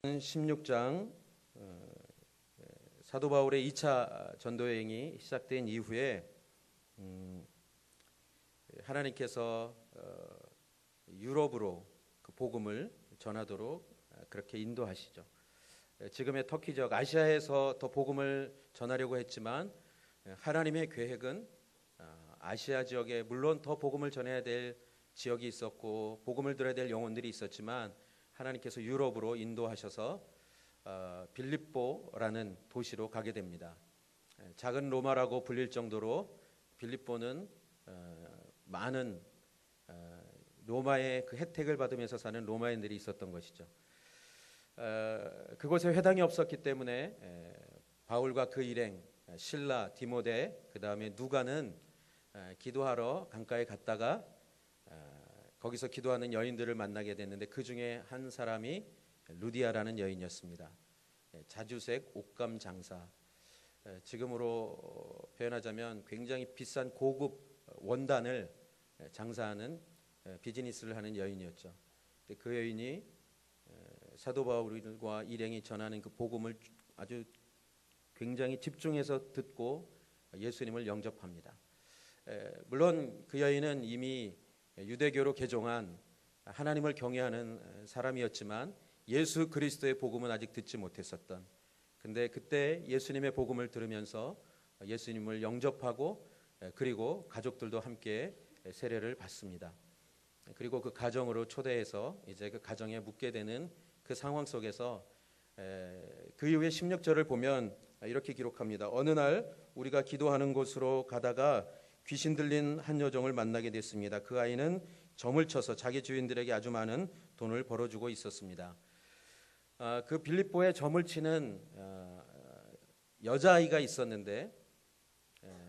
16장 사도 바울의 2차 전도 여행이 시작된 이후에 하나님께서 유럽으로 그 복음을 전하도록 그렇게 인도하시죠. 지금의 터키적 아시아에서 더 복음을 전하려고 했지만 하나님의 계획은 아시아 지역에 물론 더 복음을 전해야 될 지역이 있었고 복음을 들어야 될 영혼들이 있었지만 하나님께서 유럽으로 인도하셔서 빌립보라는 도시로 가게 됩니다. 작은 로마라고 불릴 정도로 빌립보는 많은 로마의 그 혜택을 받으면서 사는 로마인들이 있었던 것이죠. 그곳에 회당이 없었기 때문에 바울과 그 일행 실라, 디모데, 그 다음에 누가는 기도하러 강가에 갔다가 거기서 기도하는 여인들을 만나게 됐는데 그 중에 한 사람이 루디아라는 여인이었습니다. 자주색 옷감 장사, 지금으로 표현하자면 굉장히 비싼 고급 원단을 장사하는 비즈니스를 하는 여인이었죠. 그 여인이 사도 바울과 일행이 전하는 그 복음을 아주 굉장히 집중해서 듣고 예수님을 영접합니다. 물론 그 여인은 이미 유대교로 개종한 하나님을 경외하는 사람이었지만 예수 그리스도의 복음은 아직 듣지 못했었던, 근데 그때 예수님의 복음을 들으면서 예수님을 영접하고 그리고 가족들도 함께 세례를 받습니다. 그리고 그 가정으로 초대해서 이제 그 가정에 묵게 되는 그 상황 속에서 그 이후에 16절을 보면 이렇게 기록합니다. 어느 날 우리가 기도하는 곳으로 가다가 귀신 들린 한 여종을 만나게 됐습니다. 그 아이는 점을 쳐서 자기 주인들에게 아주 많은 돈을 벌어주고 있었습니다. 그 빌립보에 점을 치는 여자아이가 있었는데,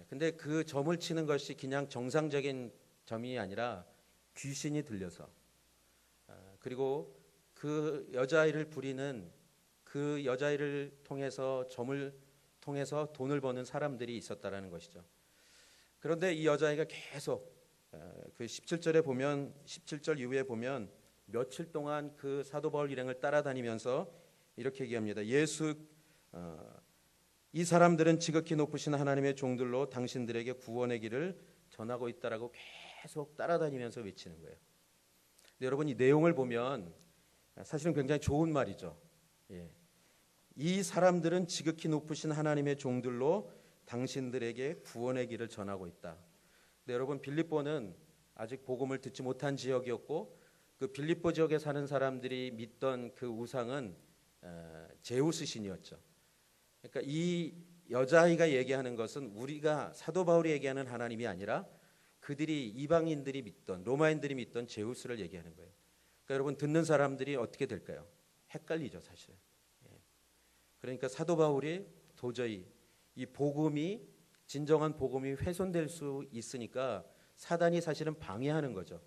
근데 그 점을 치는 것이 그냥 정상적인 점이 아니라 귀신이 들려서, 그리고 그 여자아이를 부리는 그 여자아이를 통해서 점을 통해서 돈을 버는 사람들이 있었다라는 것이죠. 그런데 이 여자아이가 계속 그 17절에 보면 17절 이후에 보면 며칠 동안 그 사도 바울 일행을 따라다니면서 이렇게 얘기합니다. 이 사람들은 지극히 높으신 하나님의 종들로 당신들에게 구원의 길을 전하고 있다라고 계속 따라다니면서 외치는 거예요. 근데 여러분 이 내용을 보면 사실은 굉장히 좋은 말이죠. 이 사람들은 지극히 높으신 하나님의 종들로 당신들에게 구원의 길을 전하고 있다. 근데 여러분 빌립보는 아직 복음을 듣지 못한 지역이었고 그 빌립보 지역에 사는 사람들이 믿던 그 우상은 제우스 신이었죠. 그러니까 이 여자아이가 얘기하는 것은 우리가 사도 바울이 얘기하는 하나님이 아니라 그들이 이방인들이 믿던 로마인들이 믿던 제우스를 얘기하는 거예요. 그러니까 여러분 듣는 사람들이 어떻게 될까요? 헷갈리죠 사실. 그러니까 사도 바울이 도저히 이 복음이 진정한 복음이 훼손될 수 있으니까 사단이 사실은 방해하는 거죠.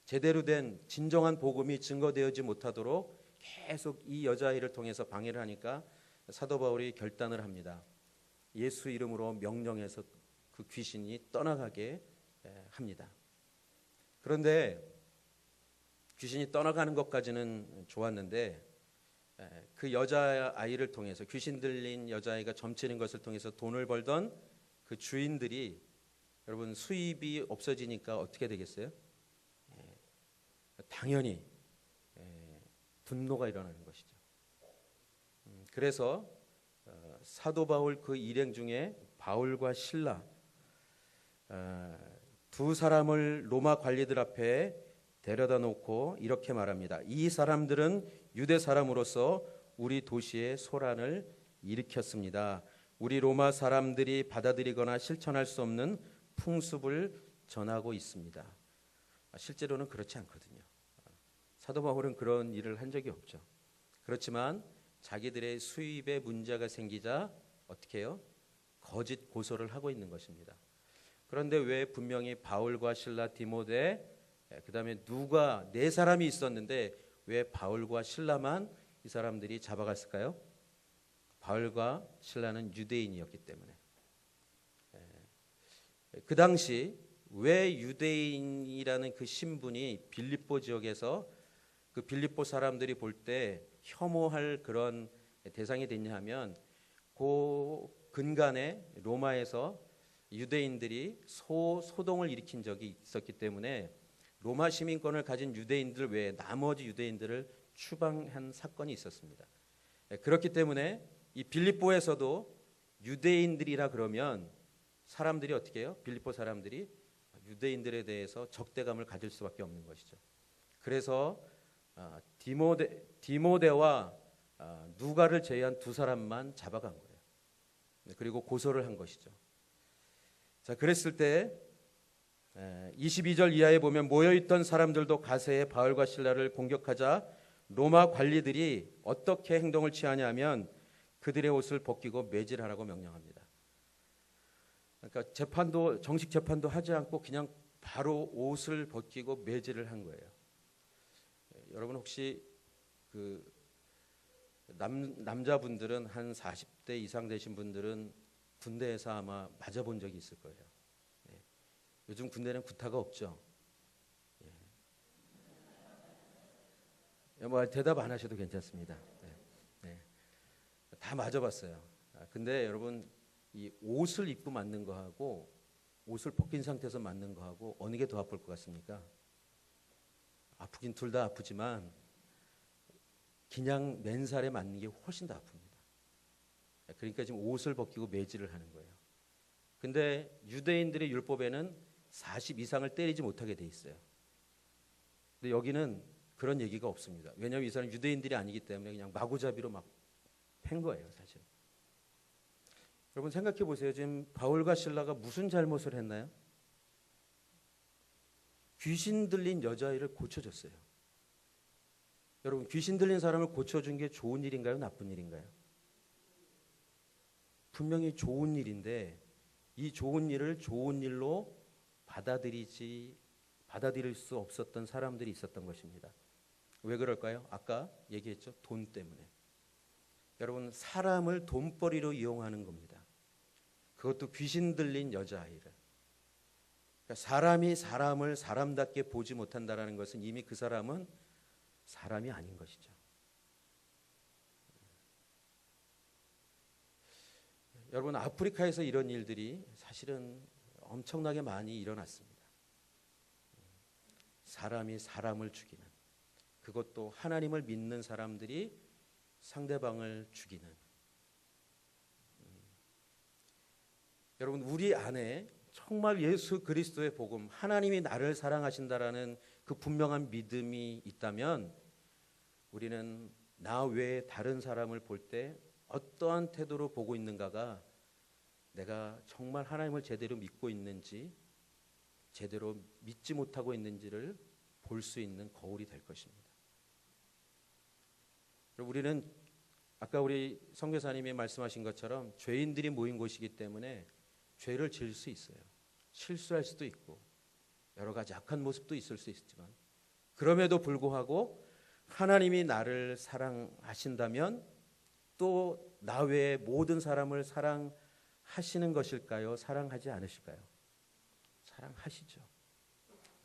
제대로 된 진정한 복음이 증거되어지 못하도록 계속 이 여자아이를 통해서 방해를 하니까 사도 바울이 결단을 합니다. 예수 이름으로 명령해서 그 귀신이 떠나가게 합니다. 그런데 귀신이 떠나가는 것까지는 좋았는데 그 여자아이를 통해서 귀신 들린 여자아이가 점치는 것을 통해서 돈을 벌던 그 주인들이 여러분 수입이 없어지니까 어떻게 되겠어요? 당연히 분노가 일어나는 것이죠. 그래서 사도 바울 그 일행 중에 바울과 실라 두 사람을 로마 관리들 앞에 데려다 놓고 이렇게 말합니다. 이 사람들은 유대 사람으로서 우리 도시에 소란을 일으켰습니다. 우리 로마 사람들이 받아들이거나 실천할 수 없는 풍습을 전하고 있습니다. 실제로는 그렇지 않거든요. 사도 바울은 그런 일을 한 적이 없죠. 그렇지만 자기들의 수입에 문제가 생기자 어떻게 해요? 거짓 고소를 하고 있는 것입니다. 그런데 왜 분명히 바울과 실라, 디모데, 그 다음에 누가 네 사람이 있었는데 왜 바울과 실라만 이 사람들이 잡아갔을까요? 바울과 실라는 유대인이었기 때문에. 그 당시 왜 유대인이라는 그 신분이 빌립보 지역에서 그 빌립보 사람들이 볼 때 혐오할 그런 대상이 됐냐 하면 그 근간에 로마에서 유대인들이 소동을 일으킨 적이 있었기 때문에 로마 시민권을 가진 유대인들 외에 나머지 유대인들을 추방한 사건이 있었습니다. 그렇기 때문에 이 빌립보에서도 유대인들이라 그러면 사람들이 어떻게 해요? 빌립보 사람들이 유대인들에 대해서 적대감을 가질 수밖에 없는 것이죠. 그래서 디모데와 누가를 제외한 두 사람만 잡아간 거예요. 그리고 고소를 한 것이죠. 자, 그랬을 때 22절 이하에 보면 모여있던 사람들도 가세에 바울과 실라를 공격하자 로마 관리들이 어떻게 행동을 취하냐면 그들의 옷을 벗기고 매질하라고 명령합니다. 그러니까 정식 재판도 하지 않고 그냥 바로 옷을 벗기고 매질을 한 거예요. 여러분 혹시 그 남자분들은 한 40대 이상 되신 분들은 군대에서 아마 맞아본 적이 있을 거예요. 요즘 군대는 구타가 없죠. 뭐 대답 안 하셔도 괜찮습니다. 다 맞아봤어요. 근데 여러분 이 옷을 입고 맞는 거하고 옷을 벗긴 상태에서 맞는 거하고 어느 게 더 아플 것 같습니까? 아프긴 둘 다 아프지만 그냥 맨살에 맞는 게 훨씬 더 아픕니다. 그러니까 지금 옷을 벗기고 매질을 하는 거예요. 근데 유대인들의 율법에는 40 이상을 때리지 못하게 돼 있어요. 근데 여기는 그런 얘기가 없습니다. 왜냐하면 이 사람 유대인들이 아니기 때문에 그냥 마구잡이로 막 팬 거예요, 사실. 여러분 생각해 보세요. 지금 바울과 실라가 무슨 잘못을 했나요? 귀신 들린 여자아이를 고쳐줬어요. 여러분 귀신 들린 사람을 고쳐준 게 좋은 일인가요? 나쁜 일인가요? 분명히 좋은 일인데 이 좋은 일을 좋은 일로 받아들일 수 없었던 사람들이 있었던 것입니다. 왜 그럴까요? 아까 얘기했죠. 돈 때문에. 여러분 사람을 돈벌이로 이용하는 겁니다. 그것도 귀신 들린 여자아이를. 그러니까 사람이 사람을 사람답게 보지 못한다는 것은 이미 그 사람은 사람이 아닌 것이죠. 여러분 아프리카에서 이런 일들이 사실은 엄청나게 많이 일어났습니다. 사람이 사람을 죽이는, 그것도 하나님을 믿는 사람들이 상대방을 죽이는. 여러분 우리 안에 정말 예수 그리스도의 복음, 하나님이 나를 사랑하신다라는 그 분명한 믿음이 있다면 우리는 나 외에 다른 사람을 볼 때 어떠한 태도로 보고 있는가가 내가 정말 하나님을 제대로 믿고 있는지 제대로 믿지 못하고 있는지를 볼 수 있는 거울이 될 것입니다. 우리는 아까 우리 선교사님이 말씀하신 것처럼 죄인들이 모인 곳이기 때문에 죄를 지을 수 있어요. 실수할 수도 있고 여러 가지 악한 모습도 있을 수 있지만 그럼에도 불구하고 하나님이 나를 사랑하신다면 또 나 외에 모든 사람을 사랑하시는 것일까요? 사랑하지 않으실까요? 사랑하시죠.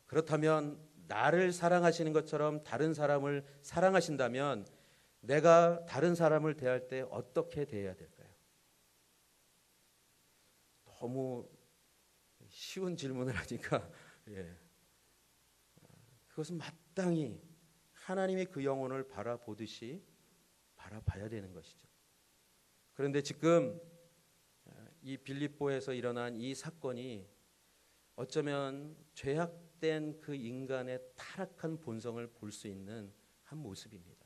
그렇다면 나를 사랑하시는 것처럼 다른 사람을 사랑하신다면 내가 다른 사람을 대할 때 어떻게 대해야 될까요? 너무 쉬운 질문을 하니까 그것은 마땅히 하나님의 그 영혼을 바라보듯이 바라봐야 되는 것이죠. 그런데 지금 이 빌립보에서 일어난 이 사건이 어쩌면 죄악된 그 인간의 타락한 본성을 볼 수 있는 한 모습입니다.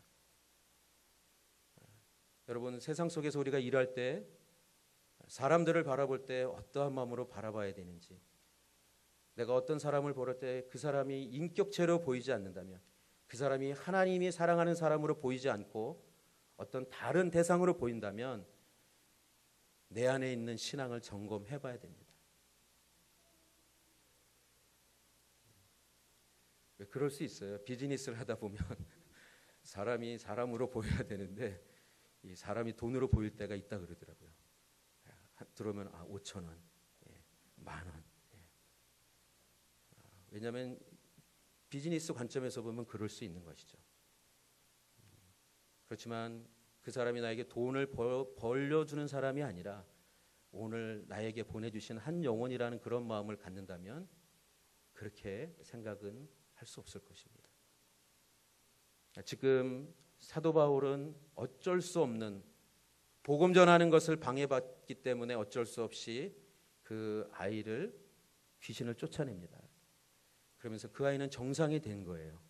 여러분 세상 속에서 우리가 일할 때 사람들을 바라볼 때 어떠한 마음으로 바라봐야 되는지, 내가 어떤 사람을 볼 때 그 사람이 인격체로 보이지 않는다면, 그 사람이 하나님이 사랑하는 사람으로 보이지 않고 어떤 다른 대상으로 보인다면 내 안에 있는 신앙을 점검해 봐야 됩니다. 왜 그럴 수 있어요. 비즈니스를 하다 보면 사람이 사람으로 보여야 되는데 이 사람이 돈으로 보일 때가 있다 그러더라고요. 들어오면 5,000원, 10,000원. 왜냐하면 비즈니스 관점에서 보면 그럴 수 있는 것이죠. 그렇지만 그 사람이 나에게 돈을 벌려주는 사람이 아니라 오늘 나에게 보내주신 한 영혼이라는 그런 마음을 갖는다면 그렇게 생각은 할 수 없을 것입니다. 지금 사도 바울은 어쩔 수 없는 복음 전하는 것을 방해받기 때문에 어쩔 수 없이 그 아이를 귀신을 쫓아냅니다. 그러면서 그 아이는 정상이 된 거예요.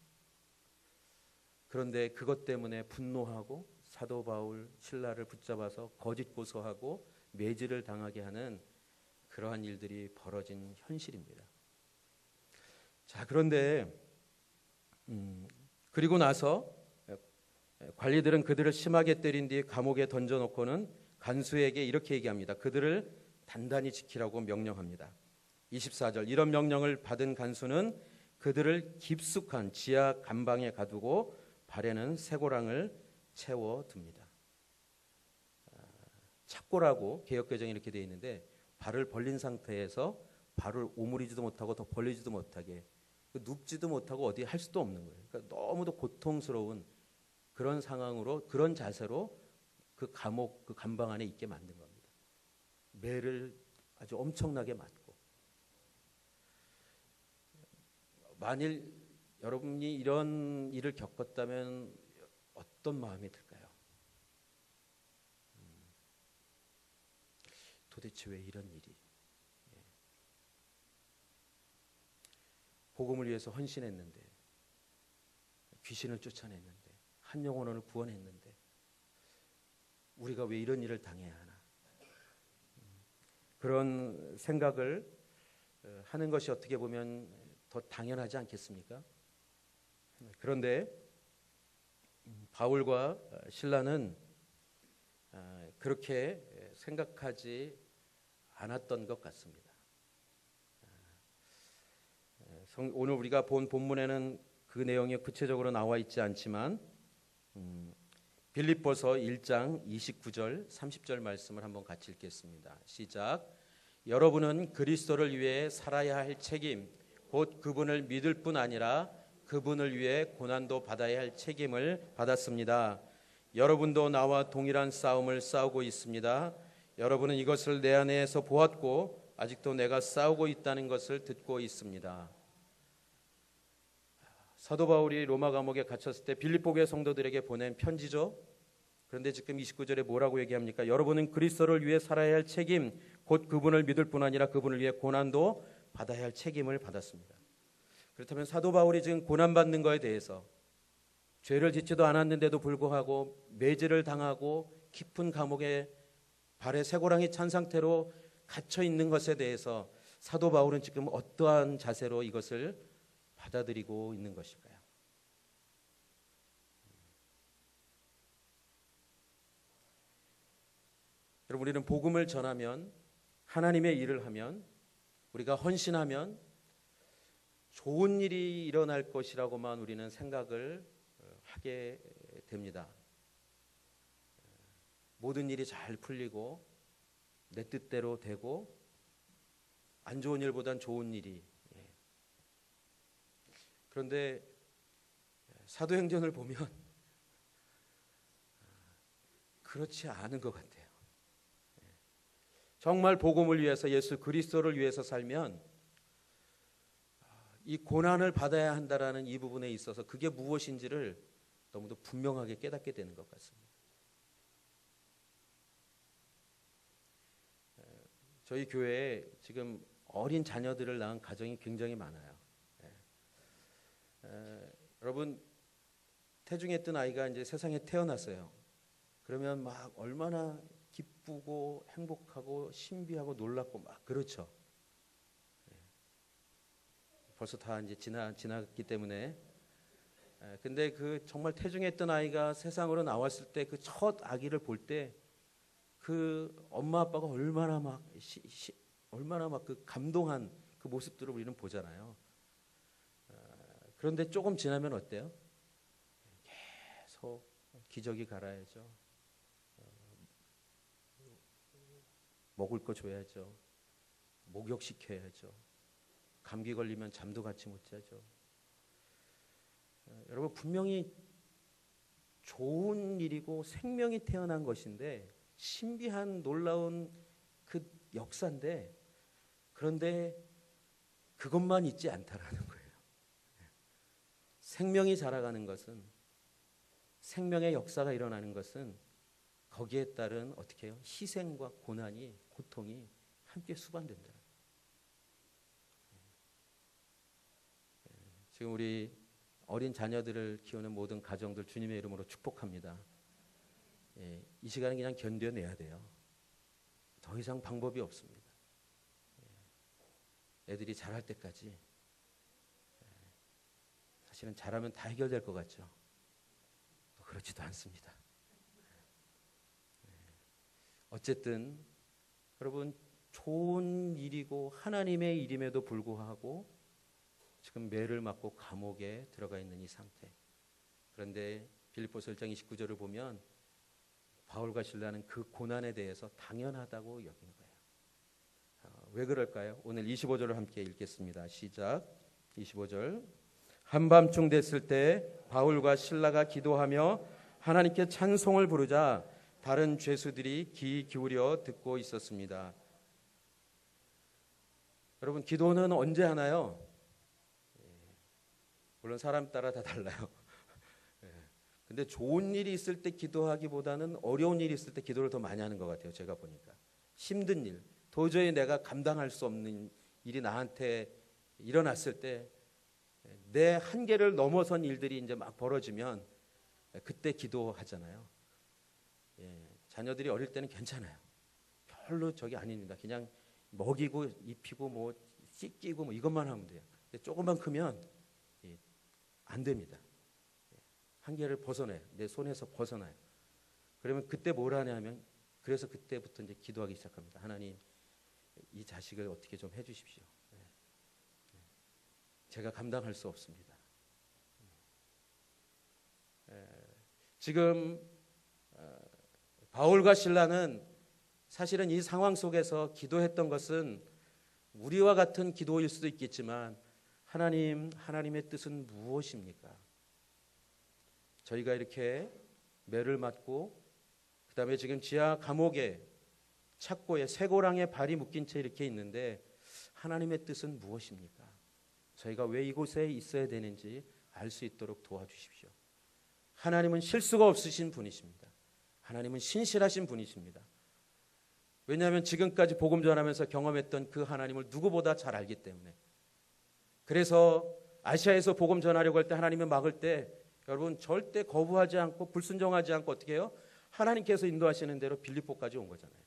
그런데 그것 때문에 분노하고 사도 바울 실라를 붙잡아서 거짓 고소하고 매질을 당하게 하는 그러한 일들이 벌어진 현실입니다. 자, 그런데 그리고 나서 관리들은 그들을 심하게 때린 뒤 감옥에 던져놓고는 간수에게 이렇게 얘기합니다. 그들을 단단히 지키라고 명령합니다. 24절, 이런 명령을 받은 간수는 그들을 깊숙한 지하 감방에 가두고 발에는 쇠고랑을 채워둡니다. 착고라고 개역개정이 이렇게 되어 있는데 발을 벌린 상태에서 발을 오므리지도 못하고 더 벌리지도 못하게 눕지도 못하고 어디 할 수도 없는 거예요. 그러니까 너무도 고통스러운 그런 상황으로, 그런 자세로 그 감옥, 그 감방 안에 있게 만든 겁니다. 매를 아주 엄청나게 맞고. 만일 여러분이 이런 일을 겪었다면 어떤 마음이 들까요? 도대체 왜 이런 일이? 복음을 위해서 헌신했는데, 귀신을 쫓아냈는데, 한 영혼을 구원했는데 우리가 왜 이런 일을 당해야 하나? 그런 생각을 하는 것이 어떻게 보면 더 당연하지 않겠습니까? 그런데 바울과 실라는 그렇게 생각하지 않았던 것 같습니다. 오늘 우리가 본 본문에는 그 내용이 구체적으로 나와 있지 않지만 빌립보서 1장 29절 30절 말씀을 한번 같이 읽겠습니다. 시작. 여러분은 그리스도를 위해 살아야 할 책임, 곧 그분을 믿을 뿐 아니라 그분을 위해 고난도 받아야 할 책임을 받았습니다. 여러분도 나와 동일한 싸움을 싸우고 있습니다. 여러분은 이것을 내 안에서 보았고 아직도 내가 싸우고 있다는 것을 듣고 있습니다. 사도 바울이 로마 감옥에 갇혔을 때 빌립보 교회 성도들에게 보낸 편지죠. 그런데 지금 29절에 뭐라고 얘기합니까? 여러분은 그리스도를 위해 살아야 할 책임, 곧 그분을 믿을 뿐 아니라 그분을 위해 고난도 받아야 할 책임을 받았습니다. 그렇다면 사도 바울이 지금 고난받는 것에 대해서 죄를 짓지도 않았는데도 불구하고 매질을 당하고 깊은 감옥에 발에 쇠고랑이 찬 상태로 갇혀 있는 것에 대해서 사도 바울은 지금 어떠한 자세로 이것을 받아들이고 있는 것일까요? 여러분, 우리는 복음을 전하면, 하나님의 일을 하면, 우리가 헌신하면 좋은 일이 일어날 것이라고만 우리는 생각을 하게 됩니다. 모든 일이 잘 풀리고 내 뜻대로 되고 안 좋은 일보단 좋은 일이. 그런데 사도행전을 보면 그렇지 않은 것 같아요. 정말 복음을 위해서, 예수 그리스도를 위해서 살면 이 고난을 받아야 한다라는 이 부분에 있어서 그게 무엇인지를 너무도 분명하게 깨닫게 되는 것 같습니다. 저희 교회에 지금 어린 자녀들을 낳은 가정이 굉장히 많아요. 여러분, 태중에 뜬 아이가 이제 세상에 태어났어요. 그러면 막 얼마나 기쁘고 행복하고 신비하고 놀랍고 막 그렇죠. 벌써 다 이제 지났기 때문에. 근데 그 정말 태중에 뜬 아이가 세상으로 나왔을 때 그 첫 아기를 볼 때 그 엄마 아빠가 얼마나 막 그 감동한 그 모습들을 우리는 보잖아요. 그런데 조금 지나면 어때요? 계속 기저귀 갈아야죠. 먹을 거 줘야죠. 목욕시켜야죠. 감기 걸리면 잠도 같이 못 자죠. 여러분, 분명히 좋은 일이고 생명이 태어난 것인데 신비한 놀라운 그 역사인데 그런데 그것만 있지 않다라는 거예요. 생명이 자라가는 것은 생명의 역사가 일어나는 것은 거기에 따른 어떻게 해요? 희생과 고난이 고통이 함께 수반된다. 지금 우리 어린 자녀들을 키우는 모든 가정들 주님의 이름으로 축복합니다. 이 시간은 그냥 견뎌내야 돼요. 더 이상 방법이 없습니다. 애들이 자랄 때까지 사실은 잘하면 다 해결될 것 같죠. 그렇지도 않습니다. 어쨌든 여러분 좋은 일이고 하나님의 일임에도 불구하고 지금 매를 맞고 감옥에 들어가 있는 이 상태. 그런데 빌립보서 1장 29절을 보면 바울과 실라는 그 고난에 대해서 당연하다고 여긴 거예요. 왜 그럴까요? 오늘 25절을 함께 읽겠습니다. 시작. 25절. 한밤중 됐을 때 바울과 실라가 기도하며 하나님께 찬송을 부르자 다른 죄수들이 귀 기울여 듣고 있었습니다. 여러분 기도는 언제 하나요? 물론 사람 따라 다 달라요. 근데 좋은 일이 있을 때 기도하기보다는 어려운 일이 있을 때 기도를 더 많이 하는 것 같아요. 제가 보니까 힘든 일, 도저히 내가 감당할 수 없는 일이 나한테 일어났을 때 내 한계를 넘어선 일들이 이제 막 벌어지면 그때 기도하잖아요. 자녀들이 어릴 때는 괜찮아요. 별로 저기 아닙니다. 그냥 먹이고 입히고 뭐 씻기고 뭐 이것만 하면 돼요. 근데 조금만 크면 안 됩니다. 한계를 벗어나요. 내 손에서 벗어나요. 그러면 그때 뭘 하냐면 그래서 그때부터 이제 기도하기 시작합니다. 하나님 이 자식을 어떻게 좀 해주십시오. 제가 감당할 수 없습니다. 지금 바울과 실라는 사실은 이 상황 속에서 기도했던 것은 우리와 같은 기도일 수도 있겠지만 하나님의 뜻은 무엇입니까? 저희가 이렇게 매를 맞고 그 다음에 지금 지하 감옥에 착고에 쇠고랑에 발이 묶인 채 이렇게 있는데 하나님의 뜻은 무엇입니까? 저희가 왜 이곳에 있어야 되는지 알 수 있도록 도와주십시오. 하나님은 실수가 없으신 분이십니다. 하나님은 신실하신 분이십니다. 왜냐하면 지금까지 복음 전하면서 경험했던 그 하나님을 누구보다 잘 알기 때문에. 그래서 아시아에서 복음 전하려고 할 때 하나님이 막을 때 여러분 절대 거부하지 않고 불순종하지 않고 어떻게 해요? 하나님께서 인도하시는 대로 빌립보까지 온 거잖아요.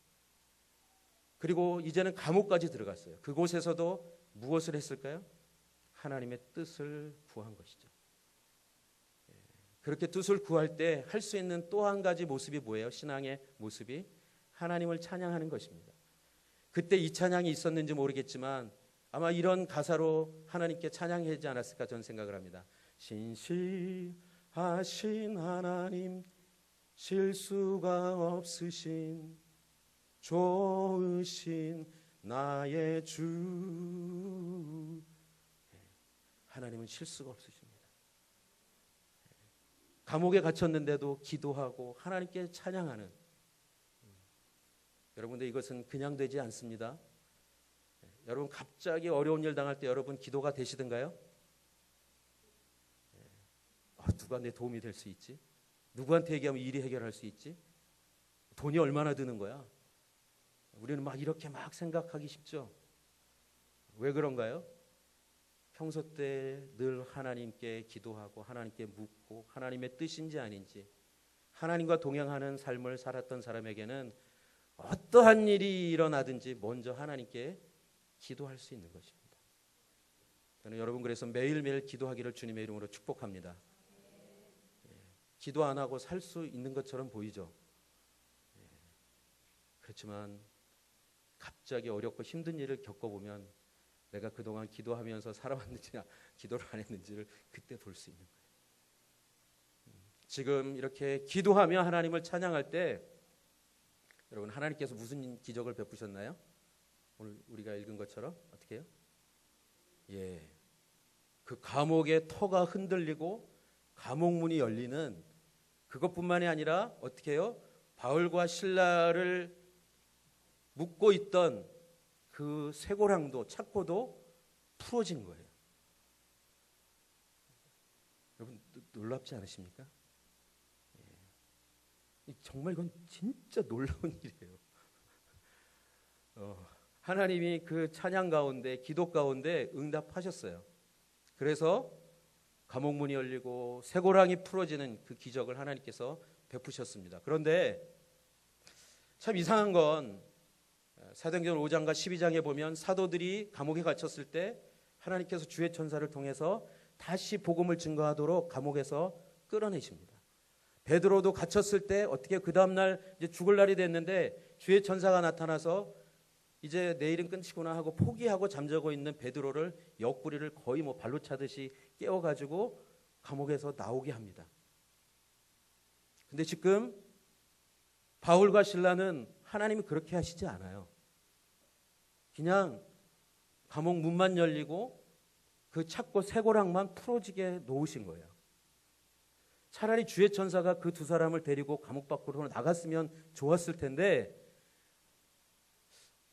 그리고 이제는 감옥까지 들어갔어요. 그곳에서도 무엇을 했을까요? 하나님의 뜻을 구한 것이죠. 그렇게 뜻을 구할 때 할 수 있는 또 한 가지 모습이 뭐예요? 신앙의 모습이 하나님을 찬양하는 것입니다. 그때 이 찬양이 있었는지 모르겠지만 아마 이런 가사로 하나님께 찬양하지 않았을까 저는 생각을 합니다. 신실하신 하나님, 실수가 없으신 좋으신 나의 주. 하나님은 실수가 없으십니다. 감옥에 갇혔는데도 기도하고 하나님께 찬양하는 여러분들 이것은 그냥 되지 않습니다. 여러분 갑자기 어려운 일 당할 때 여러분 기도가 되시던가요? 누가 내 도움이 될 수 있지? 누구한테 얘기하면 일이 해결할 수 있지? 돈이 얼마나 드는 거야? 우리는 막 이렇게 막 생각하기 쉽죠. 왜 그런가요? 평소 때 늘 하나님께 기도하고 하나님께 묻고 하나님의 뜻인지 아닌지 하나님과 동행하는 삶을 살았던 사람에게는 어떠한 일이 일어나든지 먼저 하나님께 기도할 수 있는 것입니다. 저는 여러분 그래서 매일매일 기도하기를 주님의 이름으로 축복합니다. 기도 안 하고 살 수 있는 것처럼 보이죠. 그렇지만 갑자기 어렵고 힘든 일을 겪어보면 내가 그동안 기도하면서 살아왔는지 기도를 안 했는지를 그때 볼 수 있는 거예요. 지금 이렇게 기도하며 하나님을 찬양할 때 여러분 하나님께서 무슨 기적을 베푸셨나요? 오늘 우리가 읽은 것처럼 어떻게 해요? 그 감옥의 터가 흔들리고 감옥 문이 열리는 그것뿐만이 아니라 어떻게 해요? 바울과 신라를 묶고 있던 그 쇠고랑도 착고도 풀어진 거예요. 여러분 놀랍지 않으십니까? 정말 이건 진짜 놀라운 일이에요. 하나님이 그 찬양 가운데, 기도 가운데 응답하셨어요. 그래서 감옥문이 열리고 쇠고랑이 풀어지는 그 기적을 하나님께서 베푸셨습니다. 그런데 참 이상한 건 사도행전 5장과 12장에 보면 사도들이 감옥에 갇혔을 때 하나님께서 주의 천사를 통해서 다시 복음을 증거하도록 감옥에서 끌어내십니다. 베드로도 갇혔을 때 어떻게 그 다음날 이제 죽을 날이 됐는데 주의 천사가 나타나서 이제 내일은 끝이구나 하고 포기하고 잠자고 있는 베드로를 옆구리를 거의 뭐 발로 차듯이 깨워가지고 감옥에서 나오게 합니다. 근데 지금 바울과 신라는 하나님이 그렇게 하시지 않아요. 그냥 감옥 문만 열리고 그 착고 쇠고랑만 풀어지게 놓으신 거예요. 차라리 주의 천사가 그 두 사람을 데리고 감옥 밖으로 나갔으면 좋았을 텐데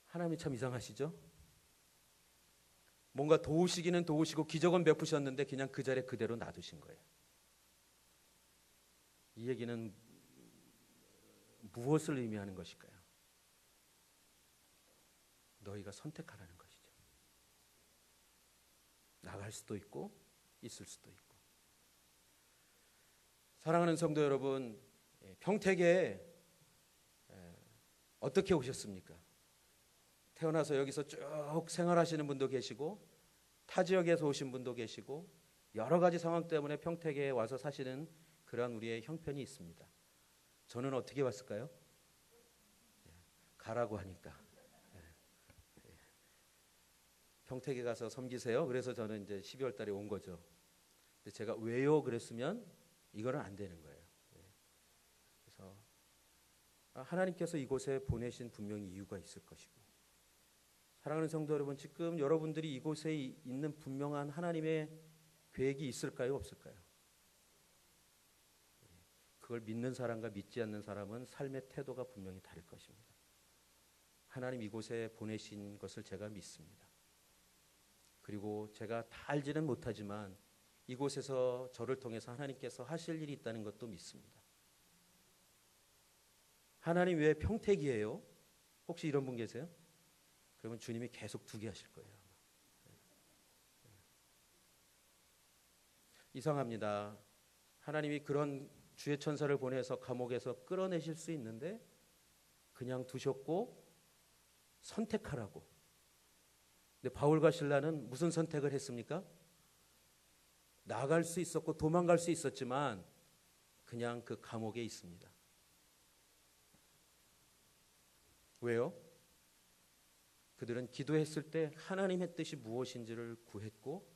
하나님이 참 이상하시죠? 뭔가 도우시기는 도우시고 기적은 베푸셨는데 그냥 그 자리에 그대로 놔두신 거예요. 이 얘기는 무엇을 의미하는 것일까요? 너희가 선택하라는 것이죠. 나갈 수도 있고 있을 수도 있고. 사랑하는 성도 여러분, 평택에 어떻게 오셨습니까? 태어나서 여기서 쭉 생활하시는 분도 계시고 타 지역에서 오신 분도 계시고 여러 가지 상황 때문에 평택에 와서 사시는 그러한 우리의 형편이 있습니다. 저는 어떻게 왔을까요? 가라고 하니까. 평택에 가서 섬기세요. 그래서 저는 이제 12월 달에 온 거죠. 근데 제가 왜요? 그랬으면 이거는 안 되는 거예요. 그래서 하나님께서 이곳에 보내신 분명히 이유가 있을 것이고, 사랑하는 성도 여러분, 지금 여러분들이 이곳에 있는 분명한 하나님의 계획이 있을까요? 없을까요? 그걸 믿는 사람과 믿지 않는 사람은 삶의 태도가 분명히 다를 것입니다. 하나님 이곳에 보내신 것을 제가 믿습니다. 그리고 제가 다 알지는 못하지만 이곳에서 저를 통해서 하나님께서 하실 일이 있다는 것도 믿습니다. 하나님 왜 평택이에요? 혹시 이런 분 계세요? 그러면 주님이 계속 두게 하실 거예요. 이상합니다. 하나님이 그런 주의 천사를 보내서 감옥에서 끌어내실 수 있는데 그냥 두셨고 선택하라고. 근데 바울과 신라는 무슨 선택을 했습니까? 나갈 수 있었고 도망갈 수 있었지만 그냥 그 감옥에 있습니다. 왜요? 그들은 기도했을 때 하나님의 뜻이 무엇인지를 구했고,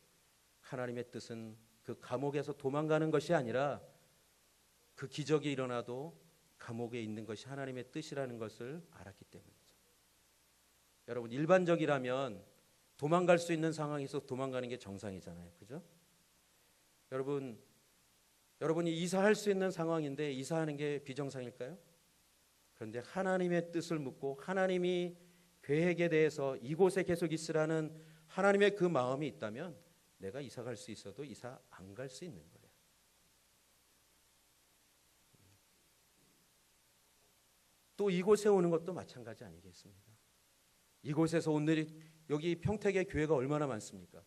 하나님의 뜻은 그 감옥에서 도망가는 것이 아니라 그 기적이 일어나도 감옥에 있는 것이 하나님의 뜻이라는 것을 알았기 때문이죠. 여러분, 일반적이라면 도망갈 수 있는 상황에서 도망가는 게 정상이잖아요. 그죠? 여러분이 이사할 수 있는 상황인데 이사하는 게 비정상일까요? 그런데 하나님의 뜻을 묻고 하나님이 계획에 대해서 이곳에 계속 있으라는 하나님의 그 마음이 있다면 내가 이사 갈 수 있어도 이사 안 갈 수 있는 거예요. 또 이곳에 오는 것도 마찬가지 아니겠습니까? 이곳에서 오늘이 여기 평택의 교회가 얼마나 많습니까?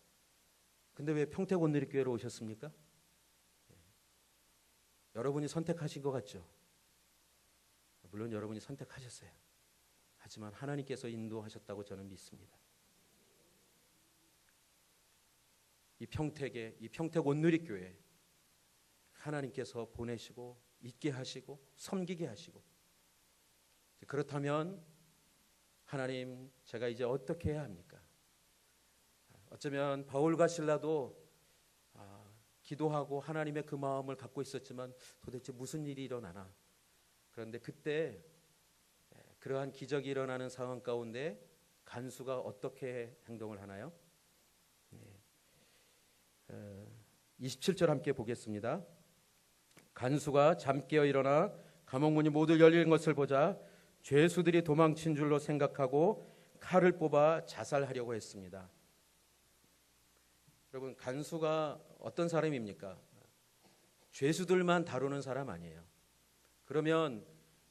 근데 왜 평택 온누리 교회로 오셨습니까? 여러분이 선택하신 것 같죠? 물론 여러분이 선택하셨어요. 하지만 하나님께서 인도하셨다고 저는 믿습니다. 이 평택 온누리 교회 하나님께서 보내시고 있게 하시고 섬기게 하시고, 그렇다면 하나님, 제가 이제 어떻게 해야 합니까? 어쩌면 바울과 신라도 기도하고 하나님의 그 마음을 갖고 있었지만 도대체 무슨 일이 일어나나. 그런데 그때 그러한 기적이 일어나는 상황 가운데 간수가 어떻게 행동을 하나요? 27절 함께 보겠습니다. 간수가 잠 깨어 일어나 감옥 문이 모두 열린 것을 보자 죄수들이 도망친 줄로 생각하고 칼을 뽑아 자살하려고 했습니다. 여러분, 간수가 어떤 사람입니까? 죄수들만 다루는 사람 아니에요. 그러면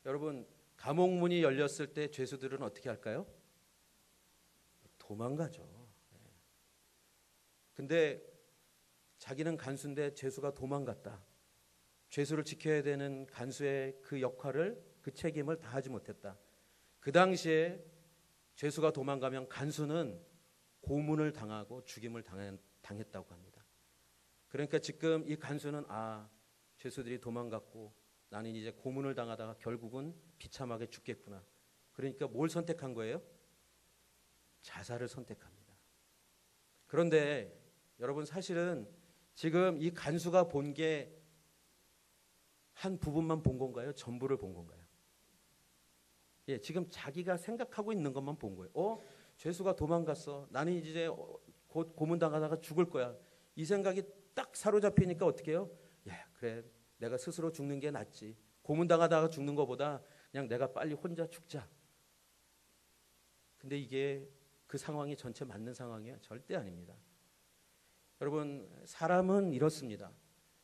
여러분, 감옥 문이 열렸을 때 죄수들은 어떻게 할까요? 도망가죠. 근데 자기는 간수인데 죄수가 도망갔다. 죄수를 지켜야 되는 간수의 그 역할을, 그 책임을 다하지 못했다. 그 당시에 죄수가 도망가면 간수는 고문을 당하고 죽임을 당했다고 합니다. 그러니까 지금 이 간수는 죄수들이 도망갔고 나는 이제 고문을 당하다가 결국은 비참하게 죽겠구나. 그러니까 뭘 선택한 거예요? 자살을 선택합니다. 그런데 여러분, 사실은 지금 이 간수가 본 게 한 부분만 본 건가요? 전부를 본 건가요? 예, 지금 자기가 생각하고 있는 것만 본 거예요. 죄수가 도망갔어. 나는 이제 곧 고문당하다가 죽을 거야. 이 생각이 딱 사로잡히니까 어떻게 해요? 그래, 내가 스스로 죽는 게 낫지. 고문당하다가 죽는 것보다 그냥 내가 빨리 혼자 죽자. 근데 이게 그 상황이 전체 맞는 상황이에요? 절대 아닙니다. 여러분, 사람은 이렇습니다.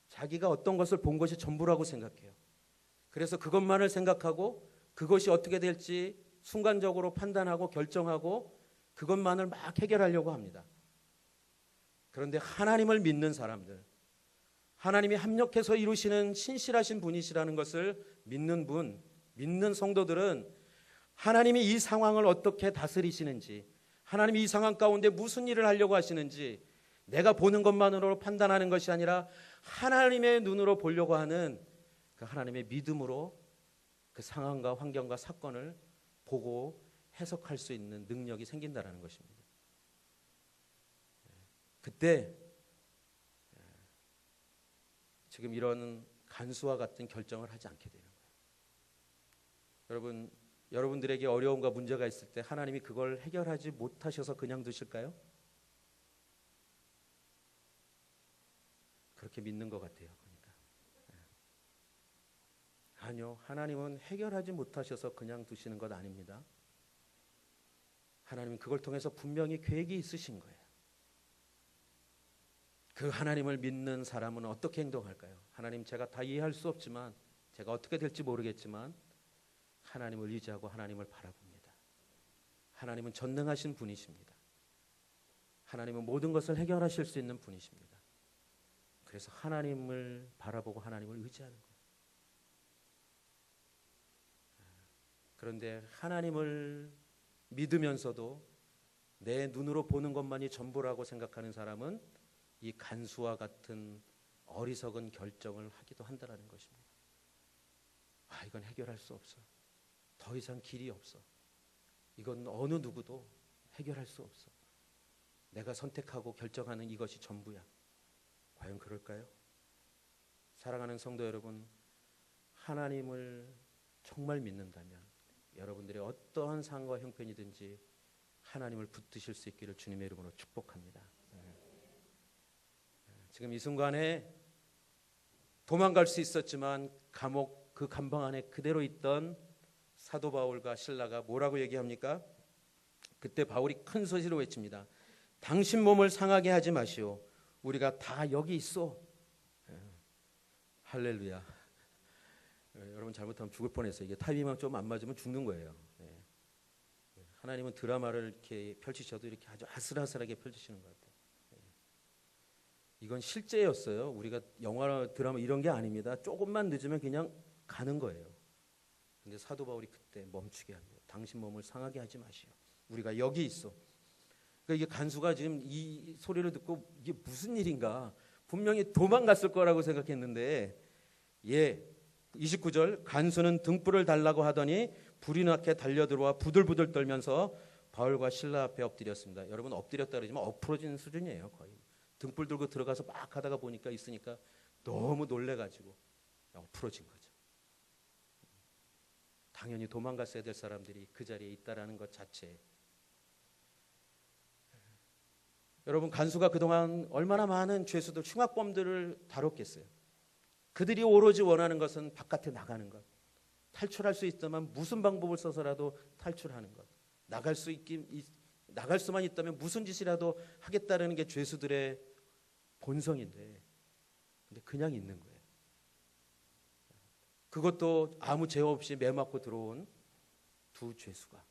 자기가 어떤 것을 본 것이 전부라고 생각해요. 그래서 그것만을 생각하고 그것이 어떻게 될지 순간적으로 판단하고 결정하고 그것만을 막 해결하려고 합니다. 그런데 하나님을 믿는 사람들, 하나님이 합력해서 이루시는 신실하신 분이시라는 것을 믿는 분, 믿는 성도들은 하나님이 이 상황을 어떻게 다스리시는지, 하나님이 이 상황 가운데 무슨 일을 하려고 하시는지 내가 보는 것만으로 판단하는 것이 아니라 하나님의 눈으로 보려고 하는 그 하나님의 믿음으로 그 상황과 환경과 사건을 보고 해석할 수 있는 능력이 생긴다는 것입니다. 그때 지금 이런 간수와 같은 결정을 하지 않게 되는 거예요. 여러분들에게 어려움과 문제가 있을 때 하나님이 그걸 해결하지 못하셔서 그냥 두실까요? 그렇게 믿는 것 같아요. 그러니까. 아니요, 하나님은 해결하지 못하셔서 그냥 두시는 것 아닙니다. 하나님은 그걸 통해서 분명히 계획이 있으신 거예요. 그 하나님을 믿는 사람은 어떻게 행동할까요? 하나님, 제가 다 이해할 수 없지만, 제가 어떻게 될지 모르겠지만 하나님을 의지하고 하나님을 바라봅니다. 하나님은 전능하신 분이십니다. 하나님은 모든 것을 해결하실 수 있는 분이십니다. 그래서 하나님을 바라보고 하나님을 의지하는 거예요. 그런데 하나님을 믿으면서도 내 눈으로 보는 것만이 전부라고 생각하는 사람은 이 간수와 같은 어리석은 결정을 하기도 한다는 것입니다. 이건 해결할 수 없어. 더 이상 길이 없어. 이건 어느 누구도 해결할 수 없어. 내가 선택하고 결정하는 이것이 전부야. 과연 그럴까요? 사랑하는 성도 여러분, 하나님을 정말 믿는다면 여러분들의 어떠한 상과 형편이든지 하나님을 붙드실 수 있기를 주님의 이름으로 축복합니다. 지금 이 순간에 도망갈 수 있었지만 감옥 그 감방 안에 그대로 있던 사도 바울과 실라가 뭐라고 얘기합니까? 그때 바울이 큰 소리로 외칩니다. 당신 몸을 상하게 하지 마시오. 우리가 다 여기 있어. 할렐루야. 여러분, 잘못하면 죽을 뻔했어요. 이게 타이밍만 좀 안 맞으면 죽는 거예요. 하나님은 드라마를 이렇게 펼치셔도 이렇게 아주 아슬아슬하게 펼치시는 것 같아요. 이건 실제였어요. 우리가 영화, 드라마 이런 게 아닙니다. 조금만 늦으면 그냥 가는 거예요. 근데 사도 바울이 그때 멈추게 합니다. 당신 몸을 상하게 하지 마시오. 우리가 여기 있어. 그러니까 이게 간수가 지금 이 소리를 듣고 이게 무슨 일인가, 분명히 도망갔을 거라고 생각했는데 29절, 간수는 등불을 달라고 하더니 불이 나게 달려들어와 부들부들 떨면서 바울과 실라 앞에 엎드렸습니다. 여러분, 엎드렸다 그러지만 엎어진 수준이에요. 거의 등불 들고 들어가서 막 하다가 보니까 있으니까 너무 놀래가지고 엎어진 거죠. 당연히 도망갔어야 될 사람들이 그 자리에 있다라는 것 자체에, 여러분, 간수가 그동안 얼마나 많은 죄수들, 흉악범들을 다뤘겠어요. 그들이 오로지 원하는 것은 바깥에 나가는 것. 탈출할 수 있다면 무슨 방법을 써서라도 탈출하는 것. 나갈 수만 있다면 무슨 짓이라도 하겠다는 게 죄수들의 본성인데, 근데 그냥 있는 거예요. 그것도 아무 죄 없이 매 맞고 들어온 두 죄수가.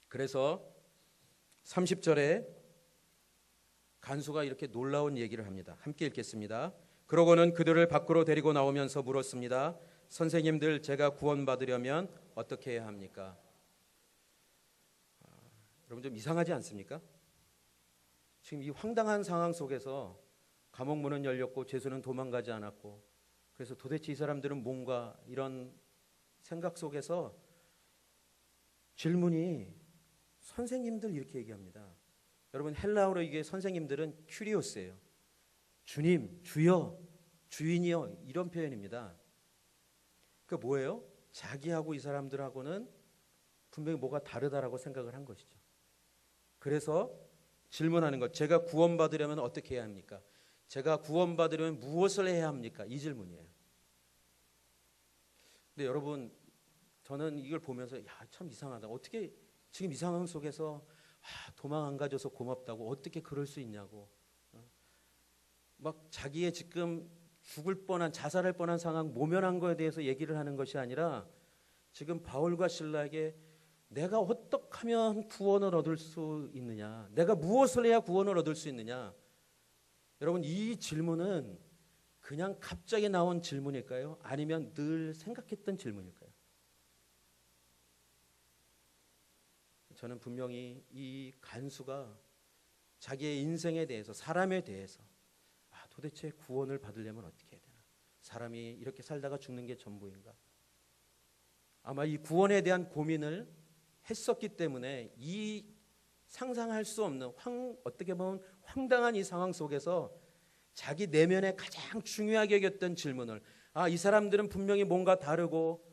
그래서 30절에 간수가 이렇게 놀라운 얘기를 합니다. 함께 읽겠습니다. 그러고는 그들을 밖으로 데리고 나오면서 물었습니다. 선생님들, 제가 구원받으려면 어떻게 해야 합니까? 여러분 좀 이상하지 않습니까? 지금 이 황당한 상황 속에서 감옥 문은 열렸고 죄수는 도망가지 않았고, 그래서 도대체 이 사람들은 뭔가, 이런 생각 속에서 질문이, 선생님들 이렇게 얘기합니다. 여러분 헬라어로 이게 선생님들은 큐리오스예요. 주님, 주여, 주인이여, 이런 표현입니다. 그 뭐예요? 자기하고 이 사람들하고는 분명히 뭐가 다르다라고 생각을 한 것이죠. 그래서 질문하는 것, 제가 구원받으려면 어떻게 해야 합니까? 제가 구원받으려면 무엇을 해야 합니까? 이 질문이에요. 근데 여러분, 저는 이걸 보면서 참 이상하다. 어떻게 지금 이 상황 속에서 도망 안 가져서 고맙다고 어떻게 그럴 수 있냐고, 막 자기의 지금 죽을 뻔한, 자살할 뻔한 상황, 모면한 거에 대해서 얘기를 하는 것이 아니라, 지금 바울과 실라에게 내가 어떻게 하면 구원을 얻을 수 있느냐, 내가 무엇을 해야 구원을 얻을 수 있느냐. 여러분, 이 질문은 그냥 갑자기 나온 질문일까요? 아니면 늘 생각했던 질문일까요? 저는 분명히 이 간수가 자기의 인생에 대해서, 사람에 대해서, 도대체 구원을 받으려면 어떻게 해야 되나? 사람이 이렇게 살다가 죽는 게 전부인가? 아마 이 구원에 대한 고민을 했었기 때문에 이 상상할 수 없는 어떻게 보면 황당한 이 상황 속에서 자기 내면에 가장 중요하게 여겼던 질문을, 이 사람들은 분명히 뭔가 다르고,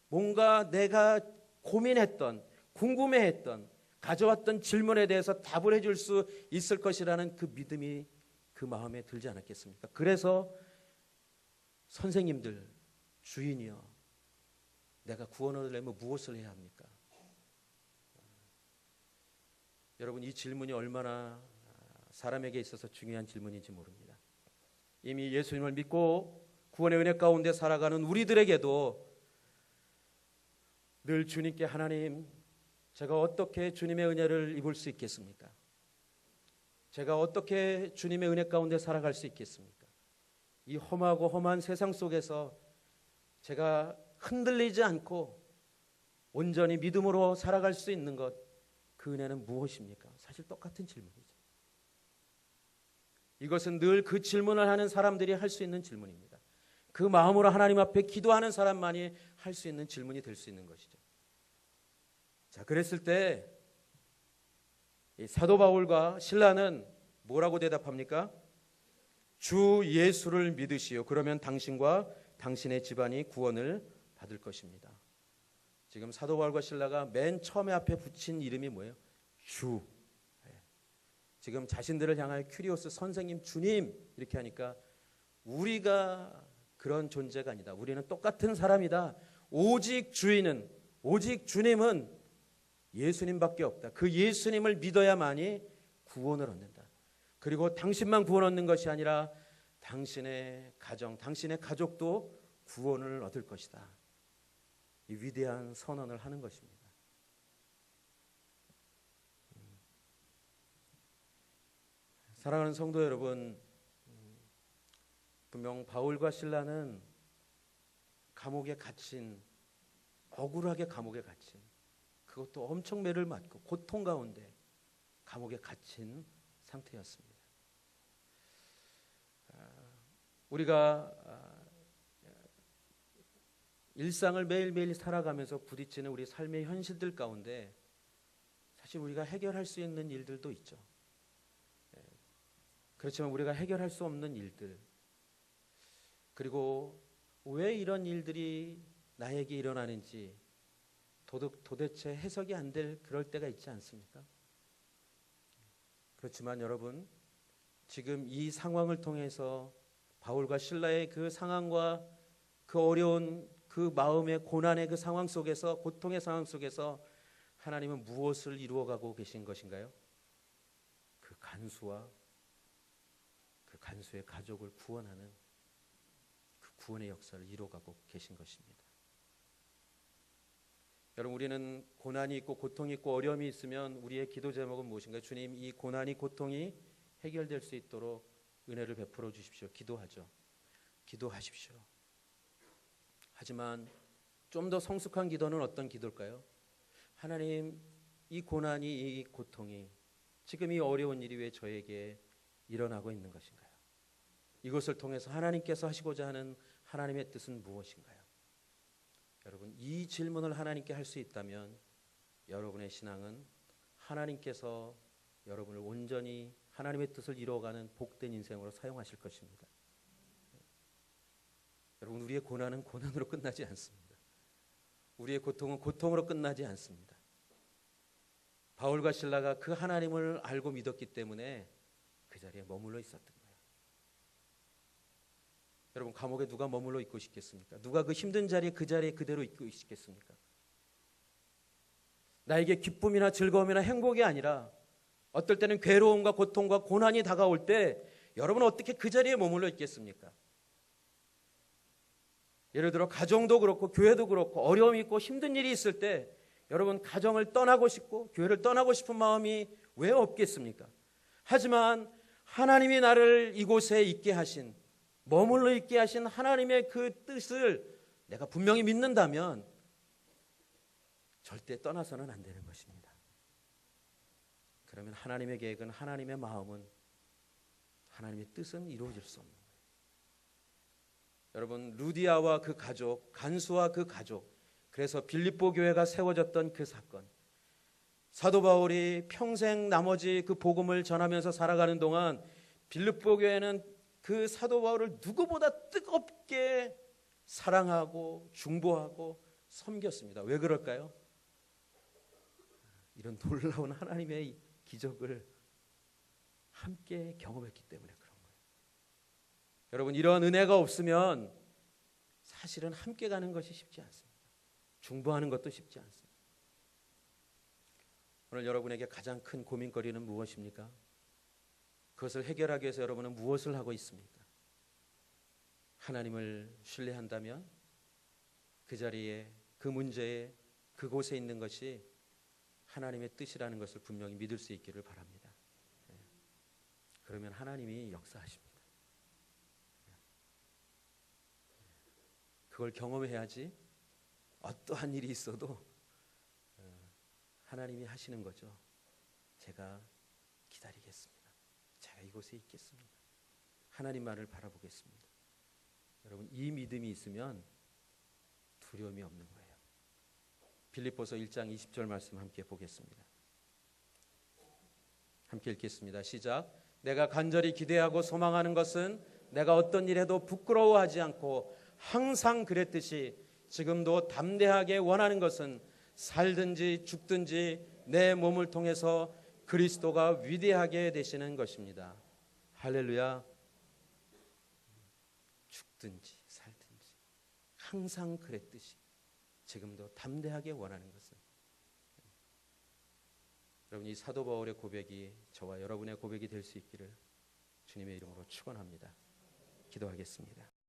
뭔가 내가 고민했던, 궁금해했던, 가져왔던 질문에 대해서 답을 해줄 수 있을 것이라는 그 믿음이 그 마음에 들지 않았겠습니까? 그래서 선생님들, 주인이여, 내가 구원을 얻으려면 무엇을 해야 합니까? 여러분, 이 질문이 얼마나 사람에게 있어서 중요한 질문인지 모릅니다. 이미 예수님을 믿고 구원의 은혜 가운데 살아가는 우리들에게도 늘 주님께, 하나님, 제가 어떻게 주님의 은혜를 입을 수 있겠습니까? 제가 어떻게 주님의 은혜 가운데 살아갈 수 있겠습니까? 이 험하고 험한 세상 속에서 제가 흔들리지 않고 온전히 믿음으로 살아갈 수 있는 것, 그 은혜는 무엇입니까? 사실 똑같은 질문이죠. 이것은 늘 그 질문을 하는 사람들이 할 수 있는 질문입니다. 그 마음으로 하나님 앞에 기도하는 사람만이 할 수 있는 질문이 될 수 있는 것이죠. 자, 그랬을 때 이 사도 바울과 실라는 뭐라고 대답합니까? 주 예수를 믿으시오. 그러면 당신과 당신의 집안이 구원을 받을 것입니다. 지금 사도 바울과 실라가 맨 처음에 앞에 붙인 이름이 뭐예요? 주. 지금 자신들을 향하여 큐리오스, 선생님, 주님 이렇게 하니까, 우리가 그런 존재가 아니다. 우리는 똑같은 사람이다. 오직 주인은, 오직 주님은 예수님밖에 없다. 그 예수님을 믿어야만이 구원을 얻는다. 그리고 당신만 구원 얻는 것이 아니라 당신의 가정, 당신의 가족도 구원을 얻을 것이다. 이 위대한 선언을 하는 것입니다. 사랑하는 성도 여러분, 분명 바울과 실라는 감옥에 갇힌, 억울하게 감옥에 갇힌, 그것도 엄청 매를 맞고 고통 가운데 감옥에 갇힌 상태였습니다. 우리가 일상을 매일매일 살아가면서 부딪히는 우리 삶의 현실들 가운데 사실 우리가 해결할 수 있는 일들도 있죠. 그렇지만 우리가 해결할 수 없는 일들, 그리고 왜 이런 일들이 나에게 일어나는지 도대체 해석이 안 될 그럴 때가 있지 않습니까? 그렇지만 여러분, 지금 이 상황을 통해서 바울과 실라의 그 상황과 그 어려운 그 마음의 고난의 그 상황 속에서, 고통의 상황 속에서 하나님은 무엇을 이루어가고 계신 것인가요? 그 간수와 그 간수의 가족을 구원하는 그 구원의 역사를 이루어가고 계신 것입니다. 여러분, 우리는 고난이 있고 고통이 있고 어려움이 있으면 우리의 기도 제목은 무엇인가요? 주님, 이 고난이 고통이 해결될 수 있도록 은혜를 베풀어 주십시오. 기도하죠. 기도하십시오. 하지만 좀 더 성숙한 기도는 어떤 기도일까요? 하나님, 이 고난이, 이 고통이, 지금 이 어려운 일이 왜 저에게 일어나고 있는 것인가요? 이것을 통해서 하나님께서 하시고자 하는 하나님의 뜻은 무엇인가요? 여러분, 이 질문을 하나님께 할 수 있다면 여러분의 신앙은 하나님께서 여러분을 온전히 하나님의 뜻을 이루어가는 복된 인생으로 사용하실 것입니다. 여러분, 우리의 고난은 고난으로 끝나지 않습니다. 우리의 고통은 고통으로 끝나지 않습니다. 바울과 실라가 그 하나님을 알고 믿었기 때문에 그 자리에 머물러 있었던 거예요. 여러분, 감옥에 누가 머물러 있고 싶겠습니까? 누가 그 힘든 자리에 그 자리에 그대로 있고 싶겠습니까? 나에게 기쁨이나 즐거움이나 행복이 아니라 어떨 때는 괴로움과 고통과 고난이 다가올 때 여러분은 어떻게 그 자리에 머물러 있겠습니까? 예를 들어 가정도 그렇고 교회도 그렇고 어려움이 있고 힘든 일이 있을 때 여러분, 가정을 떠나고 싶고 교회를 떠나고 싶은 마음이 왜 없겠습니까? 하지만 하나님이 나를 이곳에 있게 하신, 머물러 있게 하신 하나님의 그 뜻을 내가 분명히 믿는다면 절대 떠나서는 안 되는 것입니다. 그러면 하나님의 계획은, 하나님의 마음은, 하나님의 뜻은 이루어질 수 없는 거예요. 여러분, 루디아와 그 가족, 간수와 그 가족, 그래서 빌립보 교회가 세워졌던 그 사건, 사도 바울이 평생 나머지 그 복음을 전하면서 살아가는 동안 빌립보 교회는 그 사도 바울을 누구보다 뜨겁게 사랑하고 중보하고 섬겼습니다. 왜 그럴까요? 이런 놀라운 하나님의 기적을 함께 경험했기 때문에 그런 거예요. 여러분, 이런 은혜가 없으면 사실은 함께 가는 것이 쉽지 않습니다. 중보하는 것도 쉽지 않습니다. 오늘 여러분에게 가장 큰 고민거리는 무엇입니까? 그것을 해결하기 위해서 여러분은 무엇을 하고 있습니까? 하나님을 신뢰한다면 그 자리에, 그 문제에, 그곳에 있는 것이 하나님의 뜻이라는 것을 분명히 믿을 수 있기를 바랍니다. 그러면 하나님이 역사하십니다. 그걸 경험해야지 어떠한 일이 있어도 하나님이 하시는 거죠. 제가 기다리겠습니다. 제가 이곳에 있겠습니다. 하나님만을 바라보겠습니다. 여러분, 이 믿음이 있으면 두려움이 없는 거예요. 빌립보서 1장 20절 말씀 함께 보겠습니다. 함께 읽겠습니다. 시작. 내가 간절히 기대하고 소망하는 것은 내가 어떤 일에도 부끄러워하지 않고 항상 그랬듯이 지금도 담대하게 원하는 것은 살든지 죽든지 내 몸을 통해서 그리스도가 위대하게 되시는 것입니다. 할렐루야. 죽든지 살든지 항상 그랬듯이 지금도 담대하게 원하는 것은, 여러분, 이 사도 바울의 고백이 저와 여러분의 고백이 될 수 있기를 주님의 이름으로 축원합니다. 기도하겠습니다.